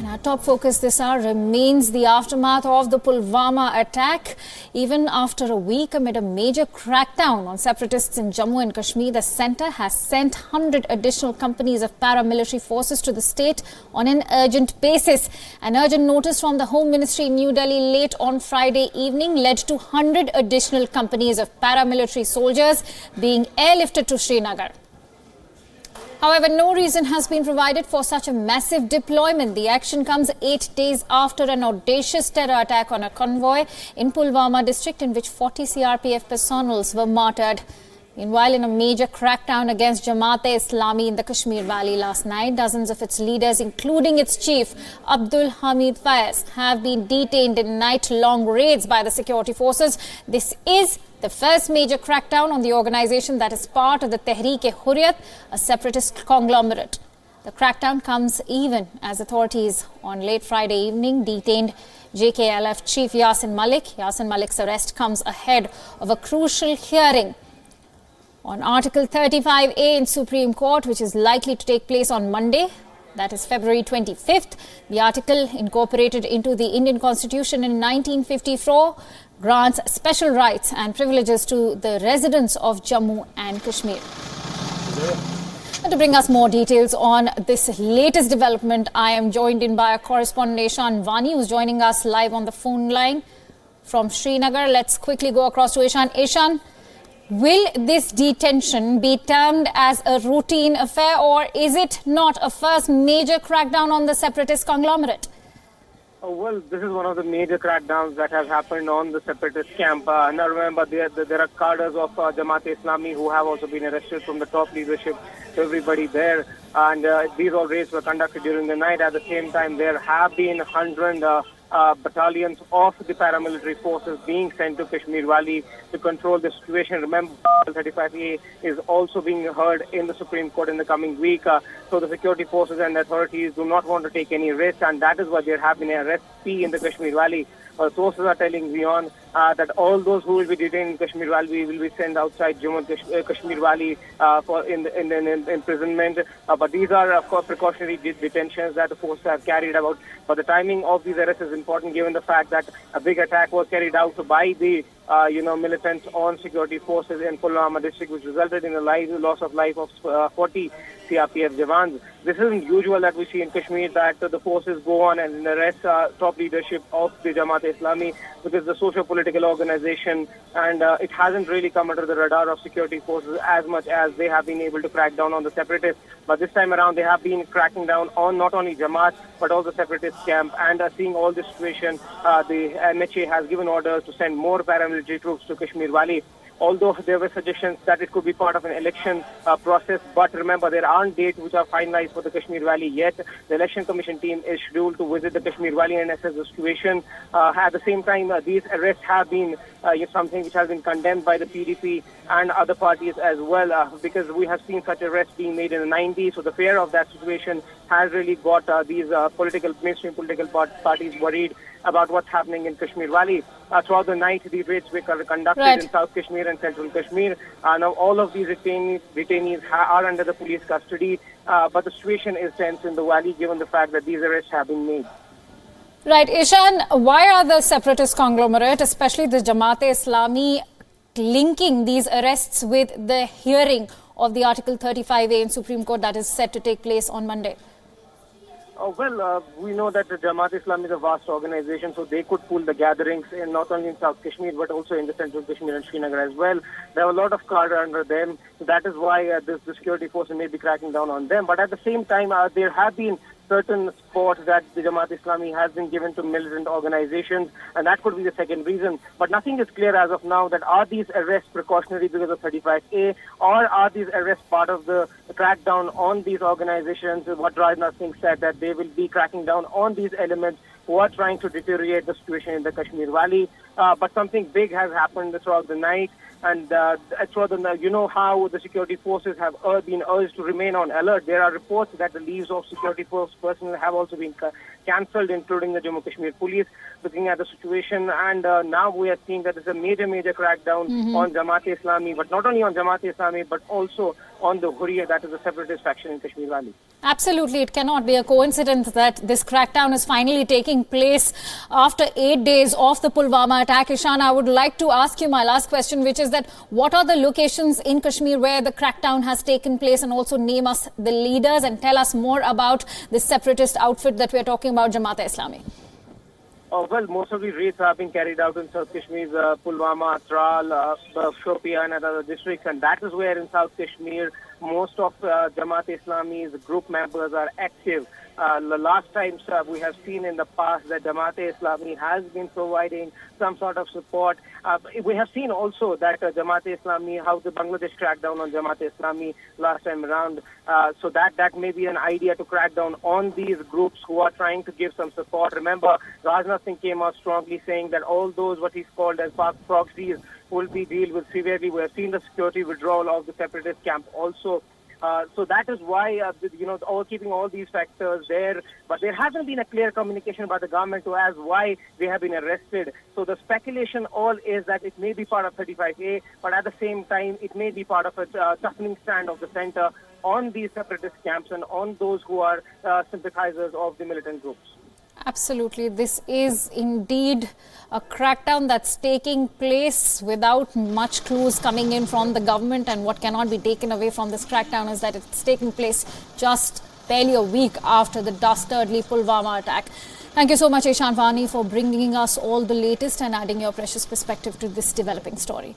And our top focus this hour remains the aftermath of the Pulwama attack. Even after a week amid a major crackdown on separatists in Jammu and Kashmir, the centre has sent 100 additional companies of paramilitary forces to the state on an urgent basis. An urgent notice from the Home Ministry in New Delhi late on Friday evening led to 100 additional companies of paramilitary soldiers being airlifted to Srinagar. However, no reason has been provided for such a massive deployment. The action comes 8 days after an audacious terror attack on a convoy in Pulwama district in which 40 CRPF personnel were martyred. Meanwhile, in a major crackdown against Jamaat-e-Islami in the Kashmir Valley last night, dozens of its leaders, including its chief, Abdul Hamid Faiz, have been detained in night-long raids by the security forces. This is the first major crackdown on the organization that is part of the Tehreek-e-Hurriyat, a separatist conglomerate. The crackdown comes even as authorities on late Friday evening detained JKLF chief Yasin Malik. Yasin Malik's arrest comes ahead of a crucial hearing on Article 35A in Supreme Court, which is likely to take place on Monday. That is February 25th. The article, incorporated into the Indian Constitution in 1954, grants special rights and privileges to the residents of Jammu and Kashmir. And to bring us more details on this latest development, I am joined in by our correspondent Ishan Vani, who's joining us live on the phone line from Srinagar. Let's quickly go across to Ishan. Ishan, will this detention be termed as a routine affair, or is it not a first major crackdown on the separatist conglomerate? Oh, well, this is one of the major crackdowns that has happened on the separatist camp. Now remember, there are cadres of Jamaat-e-Islami who have also been arrested from the top leadership to everybody there. And these all raids were conducted during the night. At the same time, there have been 100 battalions of the paramilitary forces being sent to Kashmir Valley to control the situation. Remember, 35A is also being heard in the Supreme Court in the coming week. So the security forces and the authorities do not want to take any risks, and that is why there have been arrests in the Kashmir Valley. Sources are telling Wion that all those who will be detained in Kashmir Valley will be sent outside Jammu and Kashmir Valley for imprisonment. But these are, of course, precautionary detentions that the forces have carried out. But the timing of these arrests is important, given the fact that a big attack was carried out by the militants on security forces in Pulwama district, which resulted in the loss of life of 40 CRPF jawans. This isn't usual that we see in Kashmir, that the forces go on and arrest top leadership of the Jamaat-e-Islami, because the socio-political organization, and it hasn't really come under the radar of security forces as much as they have been able to crack down on the separatists. But this time around, they have been cracking down on not only Jamaat, but also the separatist camp. And seeing all this situation, the MHA has given orders to send more paramilitary troops to Kashmir Valley. Although there were suggestions that it could be part of an election process. But remember, there aren't dates which are finalized for the Kashmir Valley yet. The Election Commission team is scheduled to visit the Kashmir Valley and assess the situation. At the same time, these arrests have been something which has been condemned by the PDP and other parties as well, because we have seen such arrests being made in the 90s. So the fear of that situation has really got these mainstream political parties worried about what's happening in Kashmir Valley. Throughout the night, the raids were conducted in South Kashmir and Central Kashmir. Now all of these detainees are under the police custody, but the situation is tense in the valley given the fact that these arrests have been made. Right. Ishan, why are the separatist conglomerate, especially the Jamaat-e-Islami, linking these arrests with the hearing of the Article 35A in Supreme Court that is set to take place on Monday? We know that the Jamaat-e-Islami is a vast organization, so they could pool the gatherings not only in South Kashmir, but also in the Central Kashmir and Srinagar as well. There are a lot of cadre under them, so that is why the security forces may be cracking down on them. But at the same time, there have been certain spots that the Jamaat-e-Islami has been given to militant organizations, and that could be the second reason. But nothing is clear as of now that are these arrests precautionary because of 35A, or are these arrests part of the crackdown on these organizations? What Rajnath Singh said, that they will be cracking down on these elements who are trying to deteriorate the situation in the Kashmir Valley. But something big has happened throughout the night. And you know how the security forces have been urged to remain on alert. There are reports that the leaves of security force personnel have also been cancelled, including the Jammu Kashmir police, looking at the situation. And now we are seeing that there's a major crackdown on Jamaat-e-Islami, but not only on Jamaat-e-Islami, but also on the Hurriyat, that is the separatist faction in Kashmir Valley. Absolutely. It cannot be a coincidence that this crackdown is finally taking place after 8 days of the Pulwama attack. Ishan, I would like to ask you my last question, which is that what are the locations in Kashmir where the crackdown has taken place, and also name us the leaders and tell us more about this separatist outfit that we are talking about, Jamaat-e-Islami. Well, most of the raids have been carried out in South Kashmir's Pulwama, Tral, Shopian and other districts, and that is where in South Kashmir most of Jamaat-e-Islami's group members are active. The last times we have seen in the past that Jamaat-e-Islami has been providing some sort of support. We have seen also that Jamaat-e-Islami, how the Bangladesh cracked down on Jamaat-e-Islami last time around. So that may be an idea to crack down on these groups who are trying to give some support. Remember, Rajnath Singh came out strongly saying that all those what he's called as proxies will be dealt with severely. We have seen the security withdrawal of the separatist camp also. So that is why, all keeping all these factors there. But there hasn't been a clear communication by the government to ask why they have been arrested. So the speculation all is that it may be part of 35A, but at the same time, it may be part of a toughening stand of the center on these separatist camps and on those who are sympathizers of the militant groups. Absolutely. This is indeed a crackdown that's taking place without much clues coming in from the government, and what cannot be taken away from this crackdown is that it's taking place just barely a week after the dastardly Pulwama attack. Thank you so much, Ishan Vani, for bringing us all the latest and adding your precious perspective to this developing story.